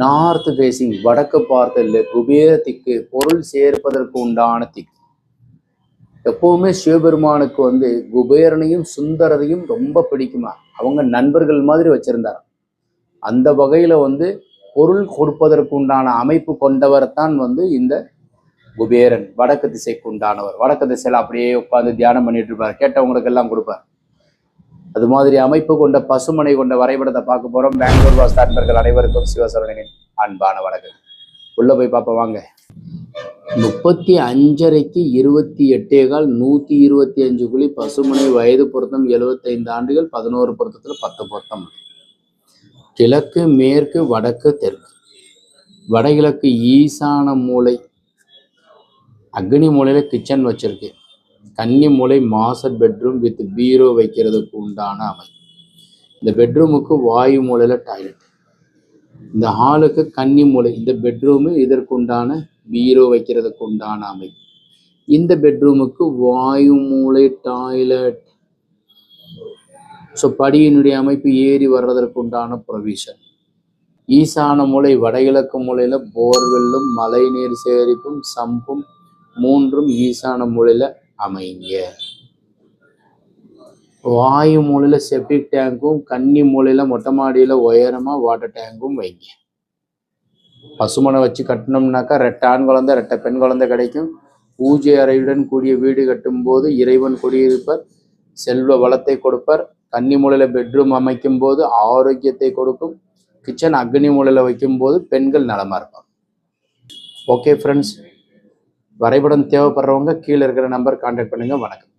North facing வடக்கு பார்த்தல் குபேரத்திற்கு பொருள் சேர்ப்பதற்கு உண்டான திக்கு. எப்பவுமே சிவபெருமானுக்கு குபேரனையும் சுந்தரரையும் ரொம்ப பிடிக்குமா. அவங்க நண்பர்கள் மாதிரி வச்சிருந்தார். அந்த வகையில பொருள் கொடுப்பதற்கு உண்டான அமைப்பு கொண்டவர் தான் இந்த குபேரன். வடக்கு திசைக்கு உண்டானவர். வடக்கு திசையில அப்படியே உட்காந்து தியானம் பண்ணிட்டு இருப்பார். கேட்டவங்களுக்கு எல்லாம் கொடுப்பார். அது மாதிரி அமைப்பு கொண்ட பசுமனை கொண்ட வரைபடத்தை பார்க்க போறோம். பெங்களூர் வாஸ்து நண்பர்கள் அனைவருக்கும் சிவசரவணனின் அன்பான வணக்கம். உள்ள போய் பார்ப்போம் வாங்க. 35.5 28 125 குழி பசுமனை. வயது பொருத்தம் 75 ஆண்டுகள். 11 பொருத்தத்துல 10 பொருத்தம். கிழக்கு மேற்கு வடக்கு தெற்கு. வடகிழக்கு ஈசான மூலை அக்னி மூலையில கிச்சன் வச்சிருக்கு. கன்னி மூலை மாஸ்டர் பெட்ரூம் வித் பீரோ வைக்கிறதுக்கு உண்டான அமைப்பு. இந்த பெட்ரூமுக்கு வாயு மூலையில டாய்லெட். இந்த ஹாலுக்கு கன்னி மூலை. இந்த பெட்ரூமு இதற்கு உண்டான பீரோ வைக்கிறதுக்கு உண்டான அமைப்பு. இந்த பெட்ரூமுக்கு வாயு மூலை டாய்லெட். ஸோ படியினுடைய அமைப்பு ஏறி வர்றதற்கு உண்டான ப்ரொவிஷன். ஈசான மூலை வடகிழக்கு மூலையில போர்வெல்லும் மழை நீர் சேகரிப்பும் சம்பும் 3 ஈசான மூலையில அமைங்க. வாயு மூலையில செப்டிக் டேங்கும் கன்னி மூலையில மொட்டை மாடியில உயரமா வாட்டர் டேங்கும் வைங்க. பசுமனை வச்சு கட்டணும்னாக்கா 2 ஆண் குழந்தை 2 பெண் குழந்தை கிடைக்கும். பூஜை அறையுடன் கூடிய வீடு கட்டும் போது இறைவன் குடியிருப்பர், செல்வ வளத்தை கொடுப்பர். கன்னி மூலையில பெட்ரூம் அமைக்கும் போது ஆரோக்கியத்தை கொடுக்கும். கிச்சன் அக்னி மூலையில வைக்கும் போது பெண்கள் நலமா இருப்பாங்க. ஓகே ஃப்ரெண்ட்ஸ், வரைபடம் தேவைப்படுறவங்க கீழே இருக்கிற நம்பர் கான்டாக்ட் பண்ணுங்க. வணக்கம்.